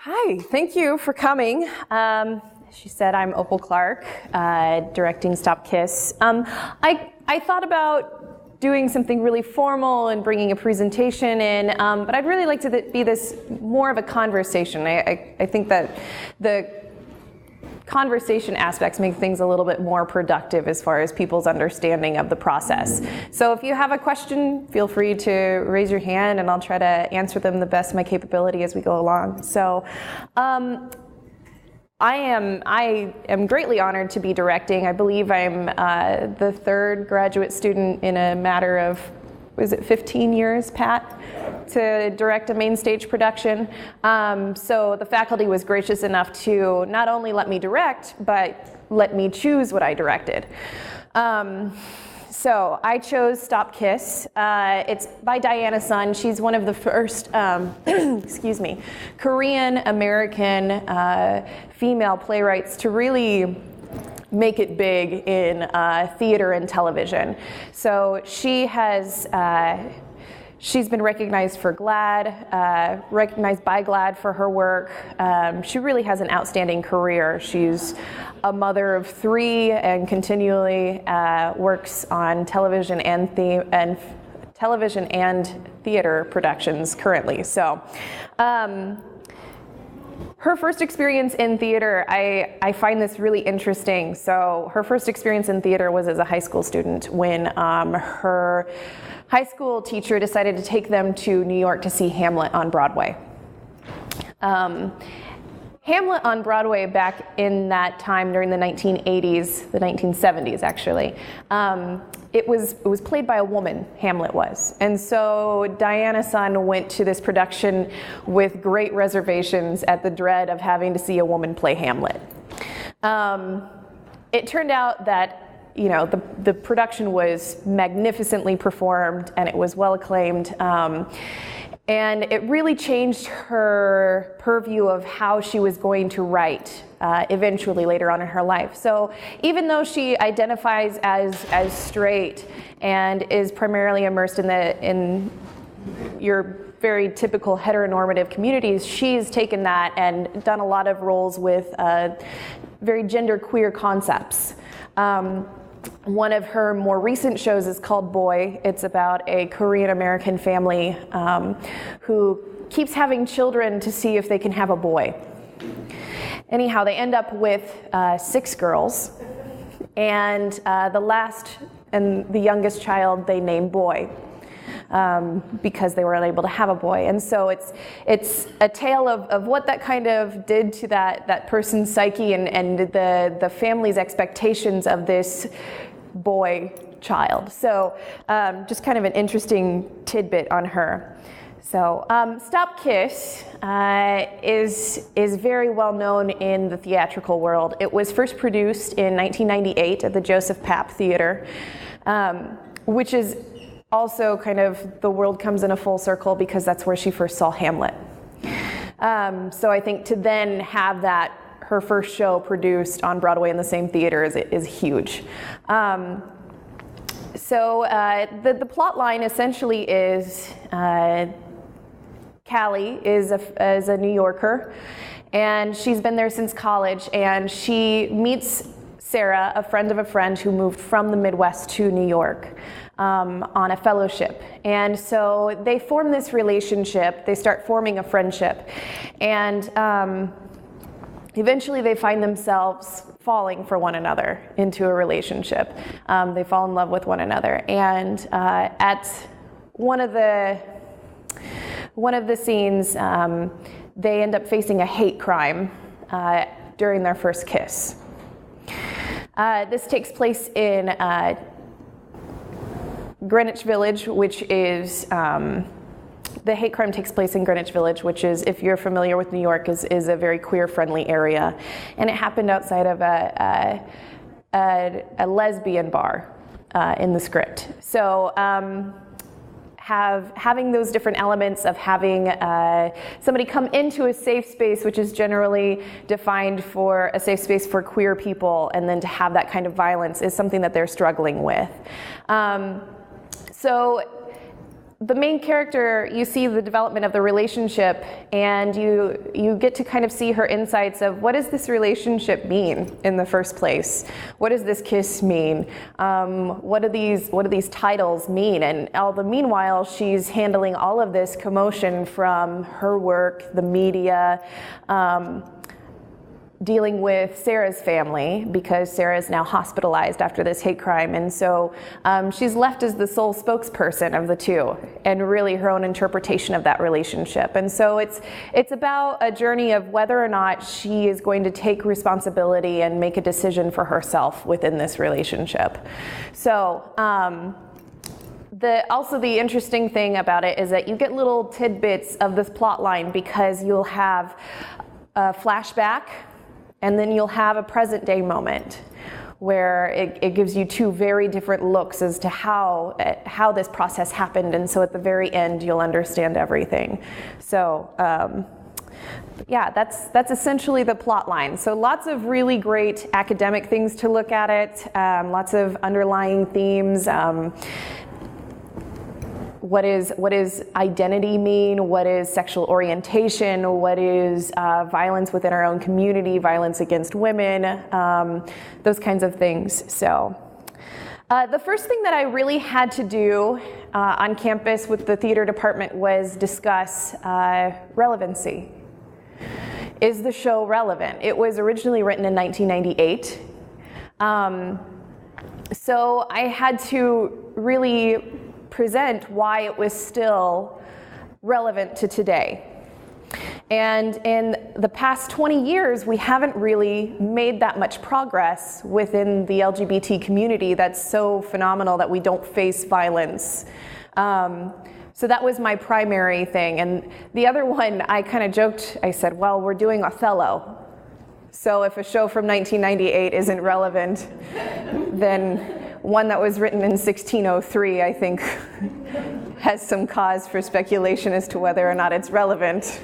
Hi, thank you for coming. She said I'm Opal Clark, directing Stop Kiss. I thought about doing something really formal and bringing a presentation in, but I'd really like to be this more of a conversation. I think that the conversation aspects make things a little bit more productive as far as people's understanding of the process. So if you have a question, feel free to raise your hand and I'll try to answer them the best of my capability as we go along. So I am greatly honored to be directing. I believe I'm the third graduate student in a matter of, was it 15 years, Pat, to direct a main stage production. So the faculty was gracious enough to not only let me direct, but let me choose what I directed. So I chose Stop Kiss. It's by Diana Sun. She's one of the first, excuse me, Korean American female playwrights to really make it big in theater and television. So she has, she's been recognized for GLAAD, recognized by GLAAD for her work. She really has an outstanding career. She's a mother of 3 and continually works on television and theater productions currently. So. Her first experience in theater, I find this really interesting. So her first experience in theater was as a high school student when her high school teacher decided to take them to New York to see Hamlet on Broadway. Hamlet on Broadway back in that time during the 1980s, the 1970s actually, it was played by a woman, Hamlet was. And so Diana Sun went to this production with great reservations at the dread of having to see a woman play Hamlet. It turned out that, you know, the production was magnificently performed and it was well acclaimed. And it really changed her purview of how she was going to write eventually later on in her life. So even though she identifies as straight and is primarily immersed in your very typical heteronormative communities, she's taken that and done a lot of roles with very genderqueer concepts. One of her more recent shows is called Boy. It's about a Korean American family who keeps having children to see if they can have a boy. Anyhow, they end up with 6 girls, and the last and the youngest child they name Boy because they were unable to have a boy. And so it's a tale of what that kind of did to that person's psyche and the family's expectations of this boy child. So just kind of an interesting tidbit on her. So Stop Kiss is very well known in the theatrical world. It was first produced in 1998 at the Joseph Papp Theater, which is also kind of, the world comes in a full circle because that's where she first saw Hamlet. So I think to then have that, her first show produced on Broadway in the same theater is huge. So the plot line essentially is Callie is a New Yorker, and she's been there since college, and she meets Sarah, a friend of a friend who moved from the Midwest to New York on a fellowship. And so they form this relationship, they start forming a friendship, and eventually they find themselves falling for one another into a relationship. They fall in love with one another, and at one of the scenes, they end up facing a hate crime during their first kiss. This takes place in Greenwich Village, which is, the hate crime takes place in Greenwich Village, which is, if you're familiar with New York, is a very queer-friendly area. And it happened outside of a lesbian bar in the script. So having those different elements of having somebody come into a safe space, which is generally defined for a safe space for queer people, and then to have that kind of violence is something that they're struggling with. So the main character, you see the development of the relationship, and you get to kind of see her insights of what does this relationship mean in the first place? What does this kiss mean? What do these titles mean? And all the meanwhile, she's handling all of this commotion from her work, the media, dealing with Sarah's family, because Sarah is now hospitalized after this hate crime, and so she's left as the sole spokesperson of the two, and really her own interpretation of that relationship. And so it's about a journey of whether or not she is going to take responsibility and make a decision for herself within this relationship. So also the interesting thing about it is that you get little tidbits of this plot line, because you'll have a flashback, and then you'll have a present day moment where it gives you two very different looks as to how this process happened. And so at the very end, you'll understand everything. So yeah, that's essentially the plot line. So lots of really great academic things to look at it, lots of underlying themes. What does identity mean? What is sexual orientation? What is violence within our own community, violence against women, those kinds of things. So the first thing that I really had to do on campus with the theater department was discuss relevancy. Is the show relevant? It was originally written in 1998. So I had to really present why it was still relevant to today. And in the past 20 years, we haven't really made that much progress within the LGBT community. That's so phenomenal that we don't face violence. So that was my primary thing. And the other one, I kind of joked, I said, well, we're doing Othello. So if a show from 1998 isn't relevant, then one that was written in 1603, I think, has some cause for speculation as to whether or not it's relevant.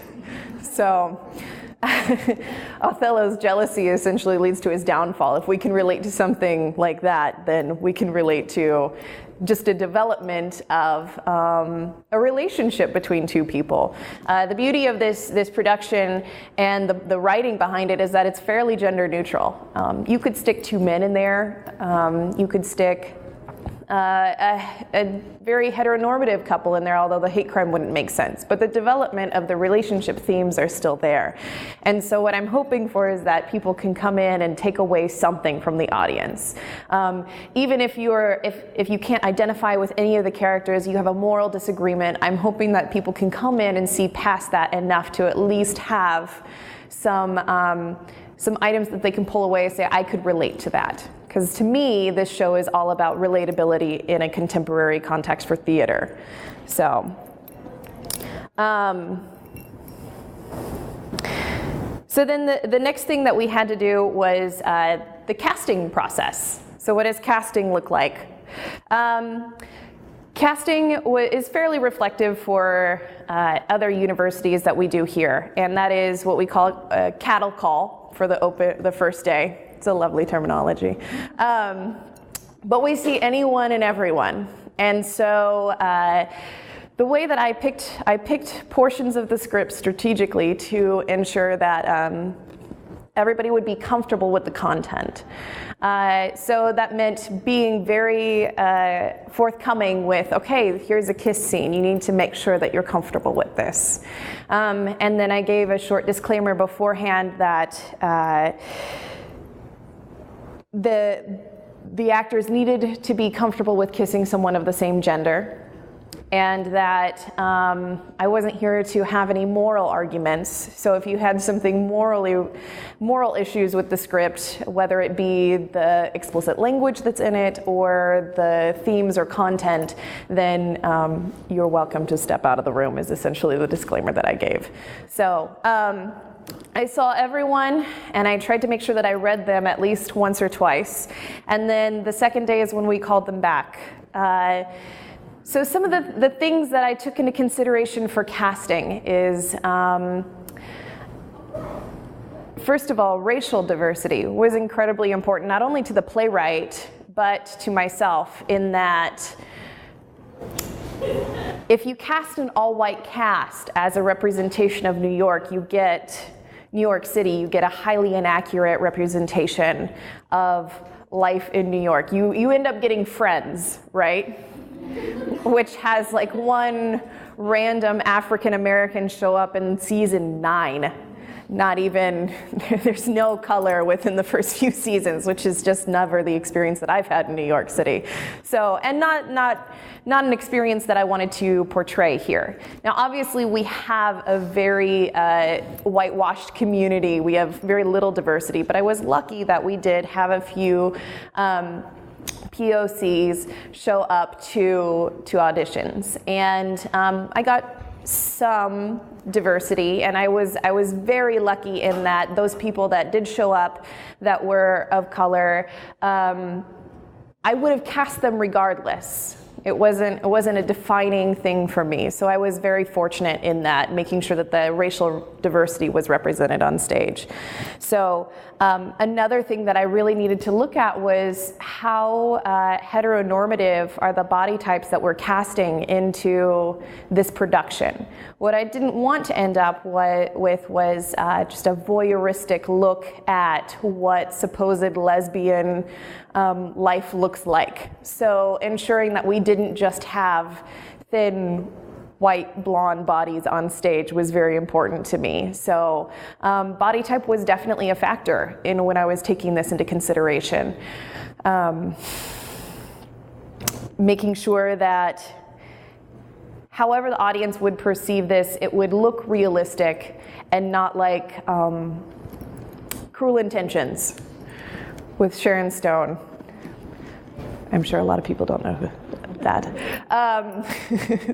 So Othello's jealousy essentially leads to his downfall. If we can relate to something like that, then we can relate to just a development of a relationship between two people. The beauty of this production and the writing behind it is that it's fairly gender neutral. You could stick two men in there. You could stick a very heteronormative couple in there, although the hate crime wouldn't make sense. But the development of the relationship themes are still there. And so what I'm hoping for is that people can come in and take away something from the audience. Even if you can't identify with any of the characters, you have a moral disagreement, I'm hoping that people can come in and see past that enough to at least have some items that they can pull away and say, I could relate to that. Because to me, this show is all about relatability in a contemporary context for theater. So, so then the next thing that we had to do was the casting process. So what does casting look like? Casting is fairly reflective for other universities that we do here, and that is what we call a cattle call for the first day. It's a lovely terminology. But we see anyone and everyone. And so the way that I picked portions of the script strategically to ensure that everybody would be comfortable with the content. So that meant being very forthcoming with, okay, here's a kiss scene. You need to make sure that you're comfortable with this. And then I gave a short disclaimer beforehand that the actors needed to be comfortable with kissing someone of the same gender, and that I wasn't here to have any moral arguments. So if you had something moral issues with the script, whether it be the explicit language that's in it or the themes or content, then you're welcome to step out of the room, is essentially the disclaimer that I gave. So I saw everyone, and I tried to make sure that I read them at least once or twice. And then the second day is when we called them back. So some of the things that I took into consideration for casting is, first of all, racial diversity was incredibly important, not only to the playwright, but to myself, in that if you cast an all-white cast as a representation of New York, you get New York City, you get a highly inaccurate representation of life in New York. You end up getting Friends, right? Which has like one random African American show up in season 9. Not even, there's no color within the first few seasons, which is just never the experience that I've had in New York City. So, and not an experience that I wanted to portray here. Now, obviously, we have a very whitewashed community. We have very little diversity, but I was lucky that we did have a few POCs show up to auditions, and I got some diversity, and I was very lucky in that those people that did show up that were of color, I would have cast them regardless. It wasn't a defining thing for me, so I was very fortunate in that, making sure that the racial diversity was represented on stage. So another thing that I really needed to look at was how heteronormative are the body types that we're casting into this production. What I didn't want to end up with was just a voyeuristic look at what supposed lesbian life looks like. So ensuring that we didn't just have thin, white, blonde bodies on stage was very important to me. So body type was definitely a factor in when I was taking this into consideration. Making sure that however the audience would perceive this, it would look realistic and not like Cruel Intentions with Sharon Stone. I'm sure a lot of people don't know that.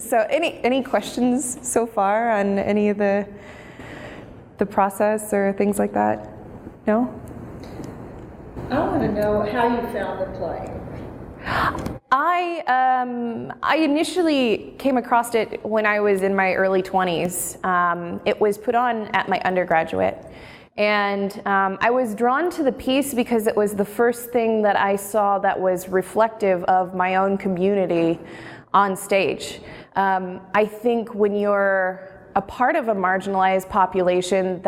So any questions so far on any of the process or things like that? No? I want to know how you found the play. I initially came across it when I was in my early 20s. It was put on at my undergraduate. And I was drawn to the piece because it was the first thing that I saw that was reflective of my own community on stage. I think when you're a part of a marginalized population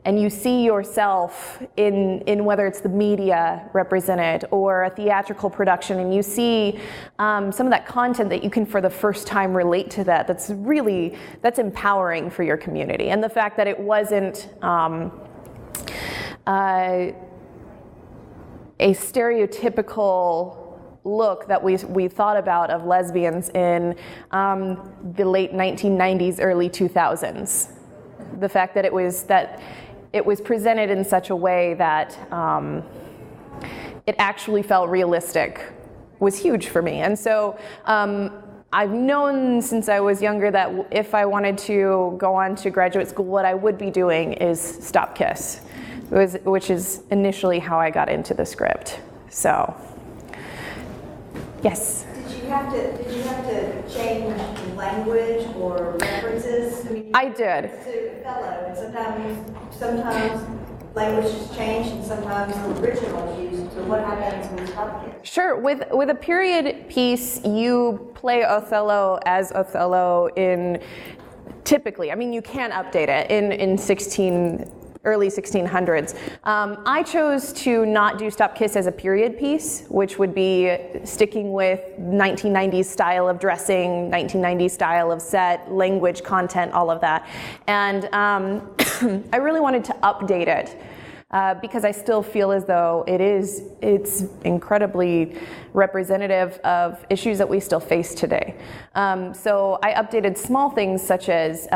and you see yourself in whether it's the media represented or a theatrical production, and you see some of that content that you can for the first time relate to that's empowering for your community. And the fact that it wasn't a stereotypical look that we thought about of lesbians in the late 1990s, early 2000s. The fact that it was presented in such a way that it actually felt realistic was huge for me. And so I've known since I was younger that if I wanted to go on to graduate school, what I would be doing is Stop Kiss, which is initially how I got into the script. So, yes? Did you have to change language or references? I did. To fellow, and sometimes languages change and sometimes the original is used. So what happens when you stop here? Sure. With a period piece, you play Othello as Othello typically. I mean, you can update it in early 1600s. I chose to not do Stop Kiss as a period piece, which would be sticking with 1990s style of dressing, 1990s style of set, language, content, all of that. And I really wanted to update it because I still feel as though it's incredibly representative of issues that we still face today. So I updated small things such as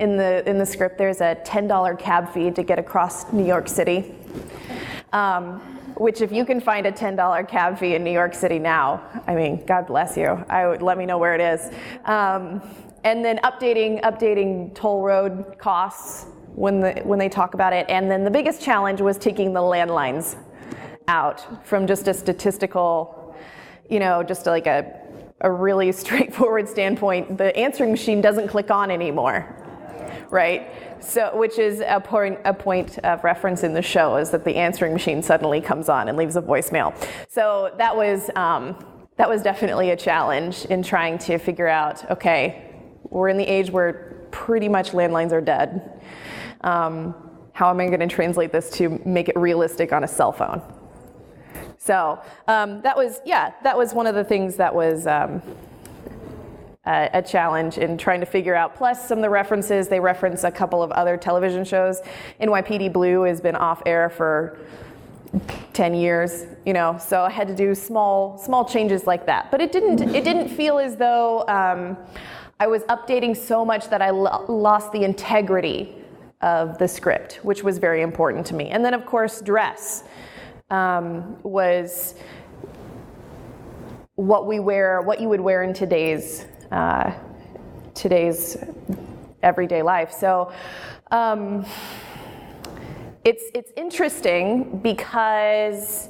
in the script, there's a $10 cab fee to get across New York City, which if you can find a $10 cab fee in New York City now, I mean, God bless you. Let me know where it is. And then updating toll road costs when they talk about it. And then the biggest challenge was taking the landlines out from just a statistical, just like a really straightforward standpoint. The answering machine doesn't click on anymore. Right? So, which is a point of reference in the show, is that the answering machine suddenly comes on and leaves a voicemail. So that definitely a challenge in trying to figure out, okay, we're in the age where pretty much landlines are dead. How am I going to translate this to make it realistic on a cell phone? So that was one of the things that was a challenge in trying to figure out. Plus some of the references, they reference a couple of other television shows. NYPD Blue has been off air for 10 years, so I had to do small changes like that. But it didn't feel as though I was updating so much that I lost the integrity of the script, which was very important to me. And then of course dress was what you would wear in today's everyday life. So it's interesting because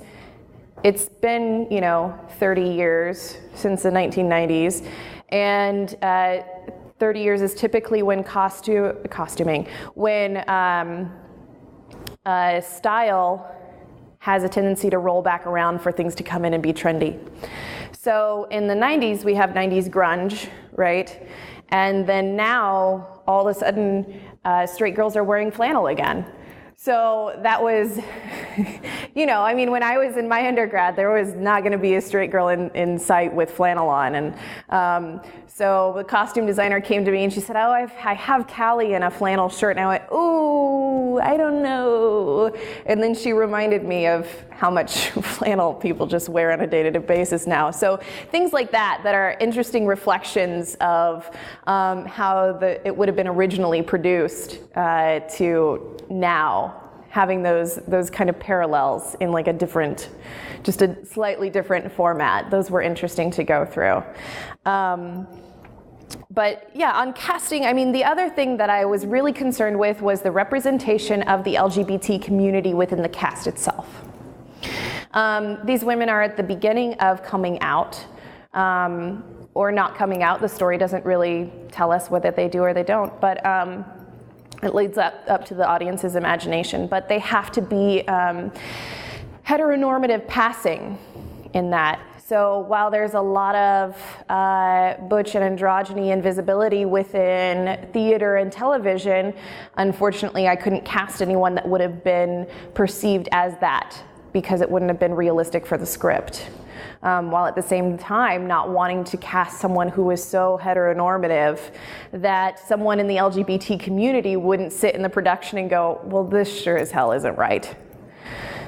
it's been 30 years since the 1990s, and 30 years is typically when costuming, when style has a tendency to roll back around for things to come in and be trendy. So in the 90s, we have 90s grunge, right? And then now, all of a sudden, straight girls are wearing flannel again. So that was, when I was in my undergrad, there was not going to be a straight girl in sight with flannel on. And so the costume designer came to me and she said, I have Callie in a flannel shirt. And I went, ooh, I don't know. And then she reminded me of how much flannel people just wear on a day-to-day basis now. So things like that are interesting reflections of how it would have been originally produced to now, having those kind of parallels in like just a slightly different format. Those were interesting to go through. But yeah, on casting, the other thing that I was really concerned with was the representation of the LGBT community within the cast itself. These women are at the beginning of coming out, or not coming out. The story doesn't really tell us whether they do or they don't, but it leads up to the audience's imagination. But they have to be heteronormative passing in that. So while there's a lot of butch and androgyny and visibility within theater and television, unfortunately I couldn't cast anyone that would have been perceived as that, because it wouldn't have been realistic for the script. While at the same time not wanting to cast someone who was so heteronormative that someone in the LGBT community wouldn't sit in the production and go, well, this sure as hell isn't right.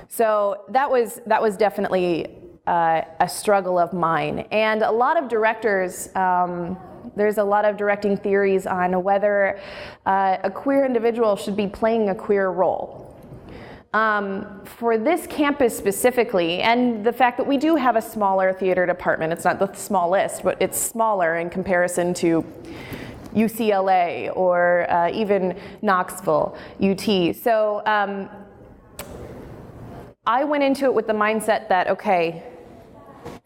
So that was definitely a struggle of mine. And a lot of directors, there's a lot of directing theories on whether a queer individual should be playing a queer role. For this campus specifically, and the fact that we do have a smaller theater department, it's not the smallest, but it's smaller in comparison to UCLA or even Knoxville, UT. So I went into it with the mindset that, okay,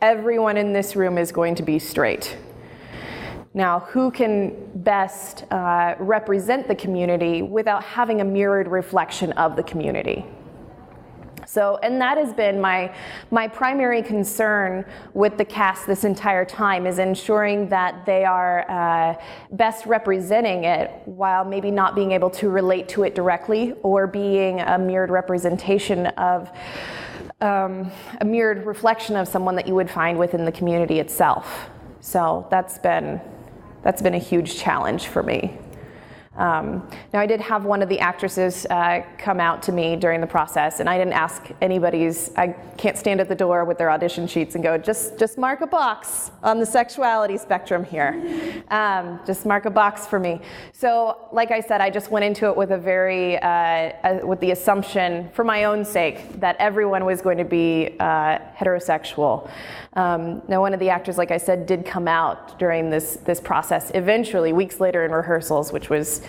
everyone in this room is going to be straight. Now, who can best represent the community without having a mirrored reflection of the community? So, and that has been my primary concern with the cast this entire time, is ensuring that they are best representing it while maybe not being able to relate to it directly, or being a mirrored representation of a mirrored reflection of someone that you would find within the community itself. So that's been a huge challenge for me. Now, I did have one of the actresses come out to me during the process, and I didn't ask I can't stand at the door with their audition sheets and go, just mark a box on the sexuality spectrum here. Just mark a box for me. So, like I said, I just went into it with with the assumption, for my own sake, that everyone was going to be heterosexual. Now, one of the actors, like I said, did come out during this process eventually, weeks later in rehearsals, which was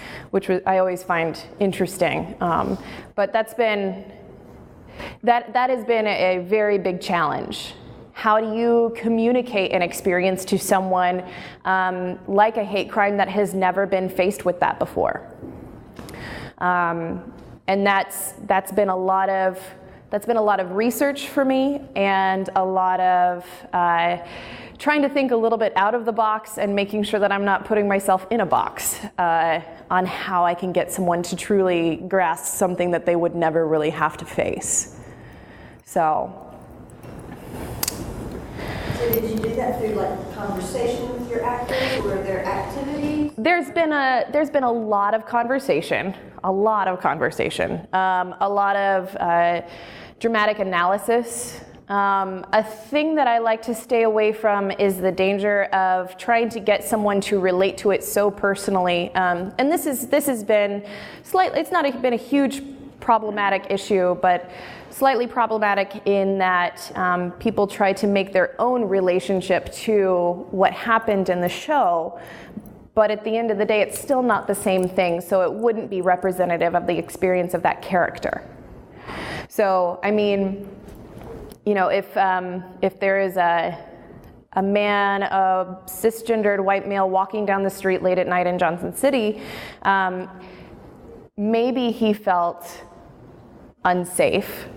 I always find interesting. But that has been a very big challenge. How do you communicate an experience to someone like a hate crime that has never been faced with that before? And that's been a lot of that's been a lot of research for me and a lot of trying to think a little bit out of the box and making sure that I'm not putting myself in a box on how I can get someone to truly grasp something that they would never really have to face. So did you do that through like conversation with your actors? Were there activities? There's been a lot of conversation, a lot of dramatic analysis. A thing that I like to stay away from is the danger of trying to get someone to relate to it so personally. And this has been slightly, it's not been a huge problematic issue, but slightly problematic in that people try to make their own relationship to what happened in the show, but at the end of the day, it's still not the same thing, so it wouldn't be representative of the experience of that character. So, I mean, you know, if there is a man, a cisgendered white male walking down the street late at night in Johnson City, maybe he felt unsafe,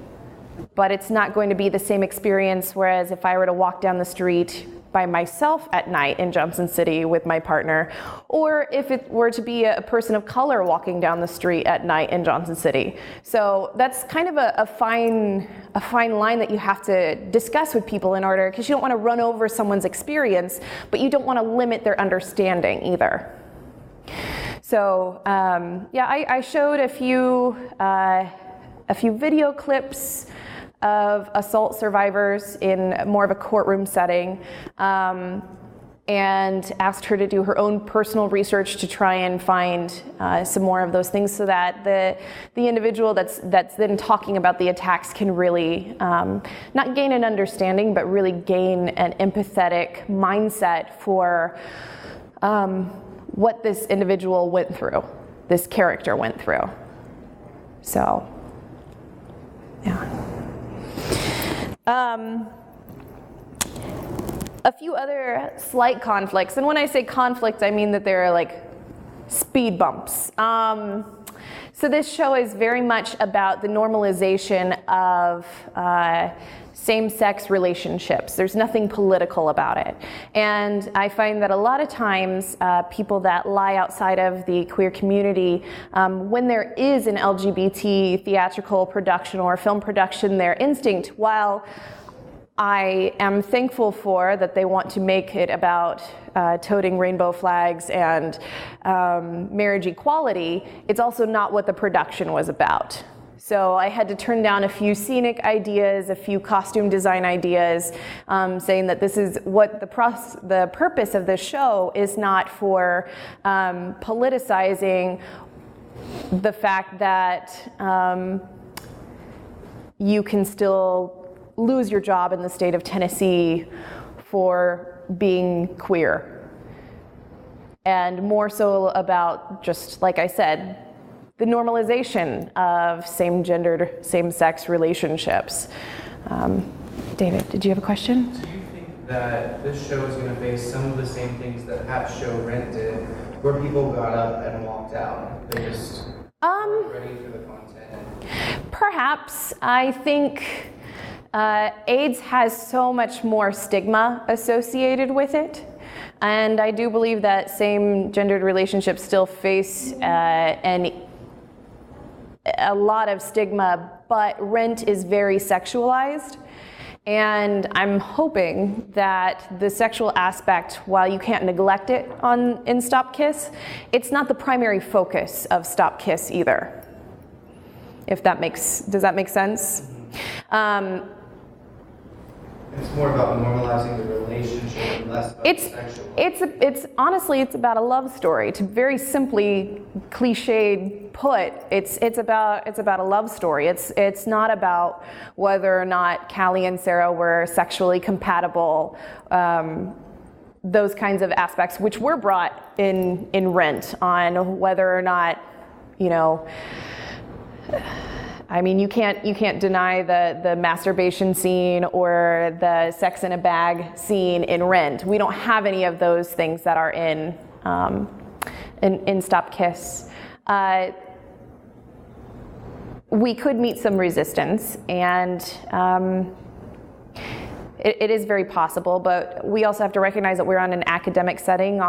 but it's not going to be the same experience, whereas if I were to walk down the street by myself at night in Johnson City with my partner, or if it were to be a person of color walking down the street at night in Johnson City. So that's kind of a fine line that you have to discuss with people in order, because you don't want to run over someone's experience, but you don't want to limit their understanding either. So yeah, I showed a few video clips of assault survivors in more of a courtroom setting, and asked her to do her own personal research to try and find some more of those things, so that the individual that's then talking about the attacks can really not gain an understanding, but really gain an empathetic mindset for what this individual went through, this character went through. So, yeah. A few other slight conflicts, and when I say conflict, I mean that there are like speed bumps. So this show is very much about the normalization of same-sex relationships. There's nothing political about it. And I find that a lot of times people that lie outside of the queer community, when there is an LGBT theatrical production or film production, their instinct, while I am thankful for that they want to make it about toting rainbow flags and marriage equality, it's also not what the production was about. So I had to turn down a few scenic ideas, a few costume design ideas, saying that this is what the purpose of this show is not for politicizing the fact that you can still lose your job in the state of Tennessee for being queer. And more so about, just like I said, the normalization of same-gendered, same-sex relationships. David, did you have a question? Do you think that this show is going to face some of the same things that that show Rent did, where people got up and walked out? They just weren't ready for the content? Perhaps. I think AIDS has so much more stigma associated with it. And I do believe that same-gendered relationships still face a lot of stigma, but Rent is very sexualized. And I'm hoping that the sexual aspect, while you can't neglect it in Stop Kiss, it's not the primary focus of Stop Kiss either. Does that make sense? It's more about normalizing the relationship and less about the sexual. It's honestly, it's about a love story. To very simply cliched put, it's about a love story. It's not about whether or not Callie and Sarah were sexually compatible. Those kinds of aspects, which were brought in Rent, on whether or not, you know. I mean, you can't deny the masturbation scene or the sex in a bag scene in Rent. We don't have any of those things that are in Stop Kiss. we could meet some resistance, and it is very possible, but we also have to recognize that we're on an academic setting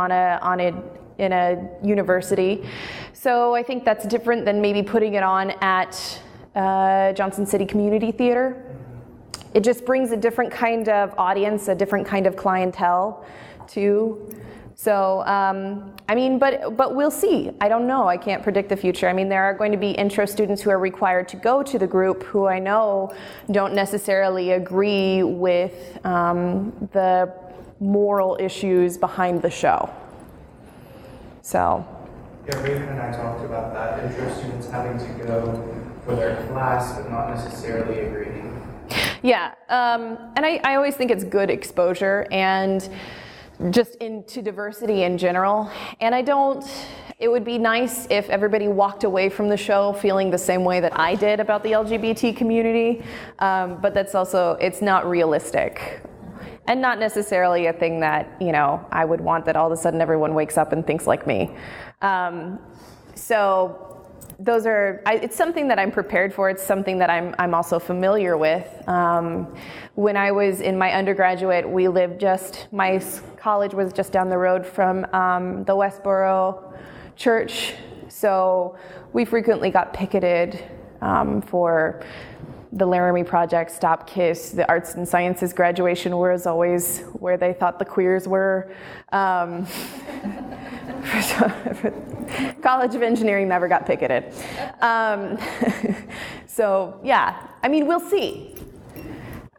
in a university. So I think that's different than maybe putting it on at Johnson City Community Theater. It just brings a different kind of audience, a different kind of clientele too. So, I mean, but we'll see. I don't know. I can't predict the future. I mean, there are going to be intro students who are required to go to the group who I know don't necessarily agree with the moral issues behind the show. So. Yeah, Raven and I talked about that, intro students having to go for their class but not necessarily agreeing. Yeah, and I always think it's good exposure and just into diversity in general. And it would be nice if everybody walked away from the show feeling the same way that I did about the LGBT community, but that's also, it's not realistic. And not necessarily a thing that, I would want that all of a sudden everyone wakes up and thinks like me. So those are, it's something that I'm prepared for. It's something that I'm also familiar with. When I was in my undergraduate, my college was just down the road from the Westboro Church. So we frequently got picketed for the Laramie Project, Stop Kiss. The Arts and Sciences graduation was always where they thought the queers were. College of Engineering never got picketed. So yeah, I mean, we'll see.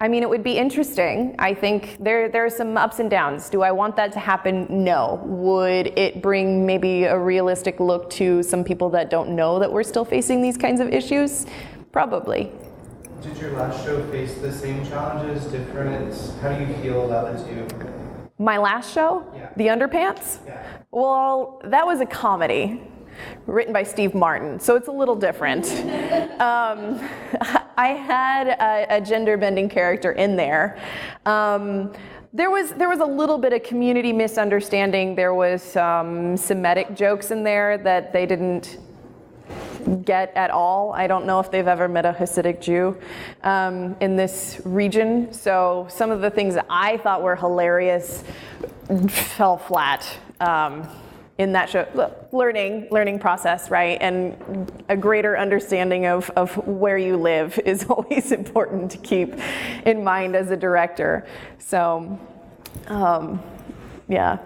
I mean, it would be interesting. I think there are some ups and downs. Do I want that to happen? No. Would it bring maybe a realistic look to some people that don't know that we're still facing these kinds of issues? Probably. Did your last show face the same challenges, different? How do you feel about the two? My last show? Yeah. The Underpants? Yeah. Well, that was a comedy written by Steve Martin, so it's a little different. I had a gender-bending character in there. There was a little bit of community misunderstanding. There was some Semitic jokes in there that they didn't get at all. I don't know if they've ever met a Hasidic Jew in this region. So some of the things that I thought were hilarious fell flat in that show. Look, learning process, right? And a greater understanding of where you live is always important to keep in mind as a director. So, yeah.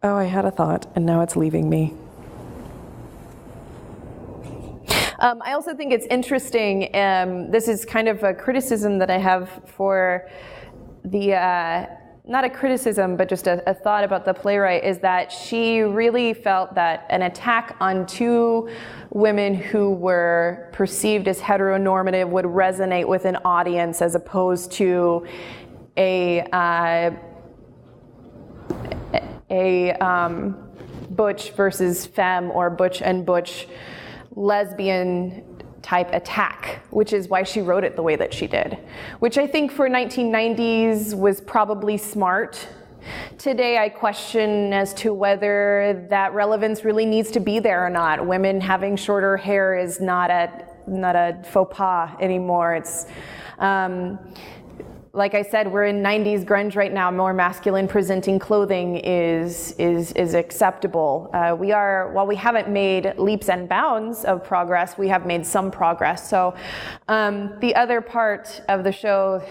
Oh, I had a thought and now it's leaving me. I also think it's interesting, this is kind of a criticism that I have for the, not a criticism, but just a thought about the playwright, is that she really felt that an attack on two women who were perceived as heteronormative would resonate with an audience as opposed to a butch versus femme or butch and butch lesbian type attack, which is why she wrote it the way that she did, which I think for 1990s was probably smart. Today I question as to whether that relevance really needs to be there or not. Women having shorter hair is not a faux pas anymore. It's like I said, we're in 90s grunge right now. More masculine presenting clothing is acceptable. While we haven't made leaps and bounds of progress, we have made some progress. So the other part of the show,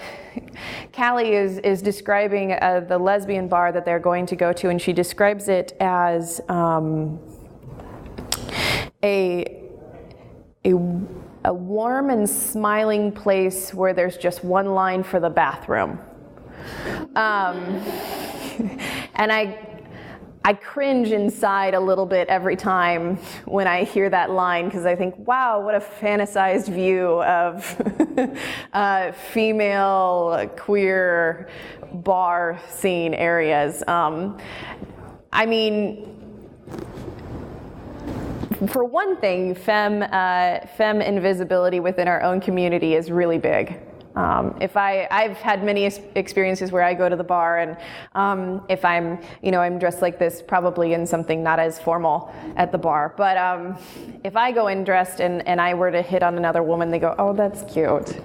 Callie is describing the lesbian bar that they're going to go to, and she describes it as a warm and smiling place where there's just one line for the bathroom. And I cringe inside a little bit every time when I hear that line, because I think, wow, what a fantasized view of female queer bar scene areas. I mean, for one thing, femme invisibility within our own community is really big. I've had many experiences where I go to the bar and if I'm dressed like this, probably in something not as formal at the bar. But if I go in dressed and I were to hit on another woman, they go, "Oh, that's cute."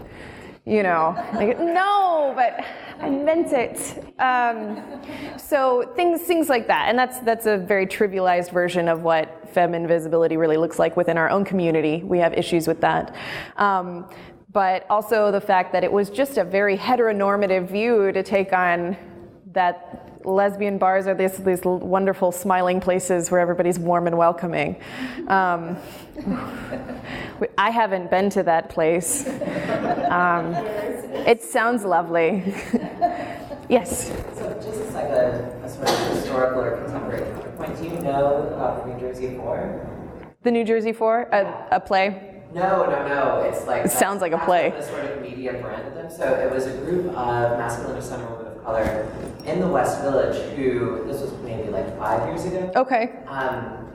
Like, no, but I meant it. So things like that, and that's a very trivialized version of what femme invisibility really looks like within our own community. We have issues with that. But also the fact that it was just a very heteronormative view to take on that lesbian bars are these wonderful smiling places where everybody's warm and welcoming. I haven't been to that place. It sounds lovely. Yes? So just as like a sort of historical or contemporary counterpoint, do you know about the New Jersey Four? The New Jersey Four? A play? No. It's like... It sounds like a play. A sort of media brand of them. So it was a group of masculine descent women of color in the West Village who, this was maybe like 5 years ago. Okay.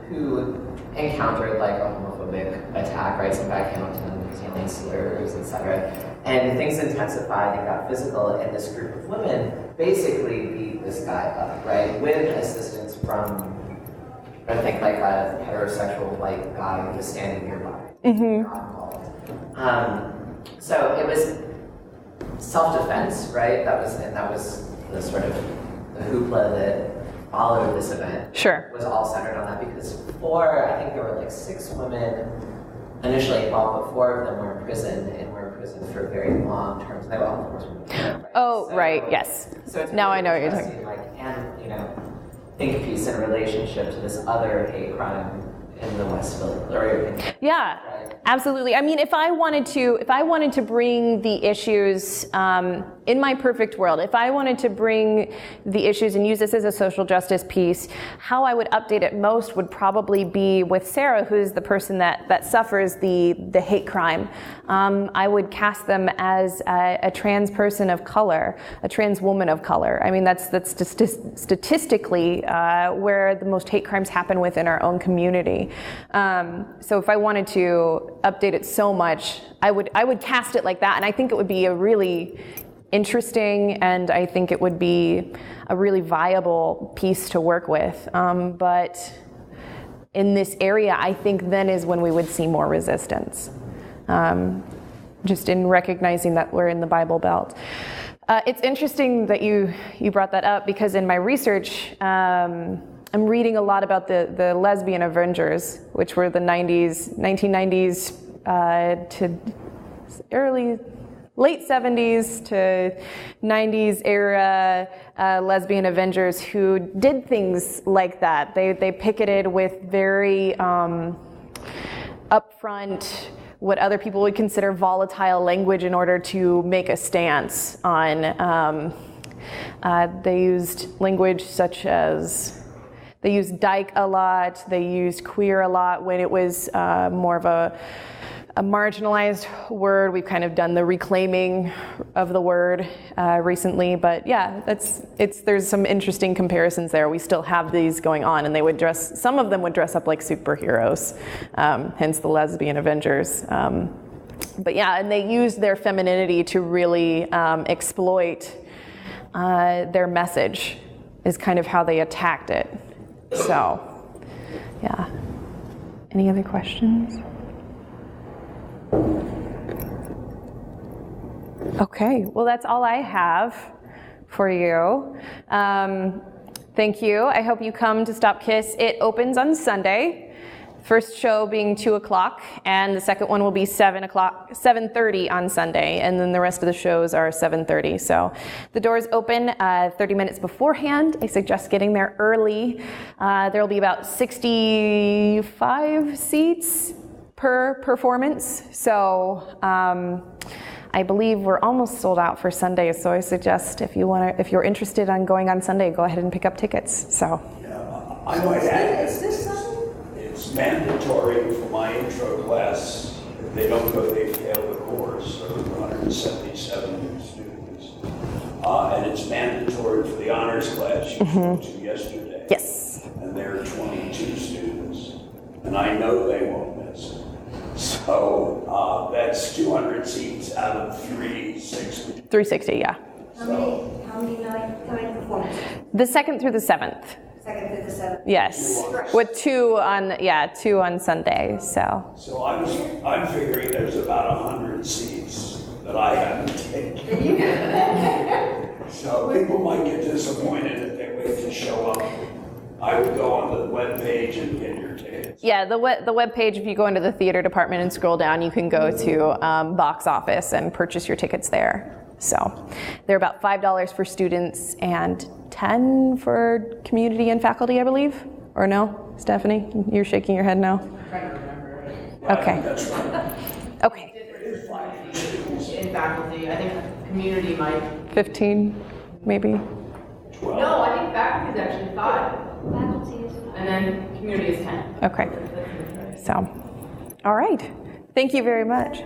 Who encountered like a homophobic attack, right? Some guy came up to them using slurs, etc. And things intensified and got physical, and this group of women basically beat this guy up, right? With assistance from, I think, like a heterosexual white guy who was standing nearby. Mm-hmm. So it was self-defense, right? That was the sort of the hoopla that followed this event. Sure. Was all centered on that because I think there were like 6 women initially involved, but 4 of them were in prison and were in prison for very long terms. They were all enforcement. Right? Oh, so, right. Yes. So it's now really I know what you're talking. Like, and think piece in relationship to this other hate crime in the West Village. Yeah, absolutely. I mean, if I wanted to bring the issues in my perfect world, if I wanted to bring the issues and use this as a social justice piece, how I would update it most would probably be with Sarah, who's the person that suffers the hate crime. I would cast them as a trans person of color, a trans woman of color. I mean, that's statistically where the most hate crimes happen within our own community. So if I wanted to update it so much, I would cast it like that, and I think it would be a really interesting, and I think it would be a really viable piece to work with. But in this area, I think then is when we would see more resistance, just in recognizing that we're in the Bible Belt. It's interesting that you brought that up, because in my research, I'm reading a lot about the lesbian Avengers, which were the 1990s to late 70s to 90s era lesbian Avengers who did things like that. They picketed with very upfront, what other people would consider volatile language in order to make a stance on. They used language such as, they used dyke a lot, they used queer a lot when it was more of a marginalized word. We've kind of done the reclaiming of the word recently, but yeah, there's some interesting comparisons there. We still have these going on, and some of them would dress up like superheroes, hence the lesbian Avengers. But yeah, and they used their femininity to really exploit their message, is kind of how they attacked it. So, yeah. Any other questions? Okay, well, that's all I have for you. Thank you. I hope you come to Stop Kiss. It opens on Sunday. First show being 2 o'clock, and the second one will be 7:30 on Sunday, and then the rest of the shows are 7:30. So the doors open 30 minutes beforehand. I suggest getting there early. There will be about 65 seats per performance. So I believe we're almost sold out for Sunday. So I suggest if you're interested on going on Sunday, go ahead and pick up tickets. So I might add. Is this something? It's mandatory for my intro class. If they don't go, they fail the course. So 177 students. And it's mandatory for the honors class you spoke to yesterday. yes. And there are 22 students. And I know they won't miss it. So So that's 200 seats out of 360. 360, yeah. How many night performances? The 2nd through the 7th. 2nd through the 7th? Yes, with 2 on Sunday, so. So I'm figuring there's about 100 seats that I haven't taken. So people might get disappointed if they wait to show up. I would go on the webpage and get your tickets. Yeah, the webpage, if you go into the theater department and scroll down, you can go to box office and purchase your tickets there. So they're about $5 for students and $10 for community and faculty, I believe. Or no, Stephanie? You're shaking your head no? I'm trying to remember. Okay. That's right. Okay. In faculty, I think community might. 15, maybe. 12. No, I think faculty is actually 5. Faculty is And then community is 10. Okay. So, all right. Thank you very much.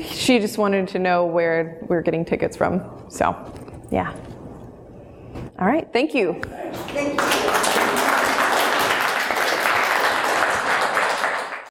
She just wanted to know where we're getting tickets from. So, yeah. All right. Thank you. Thank you.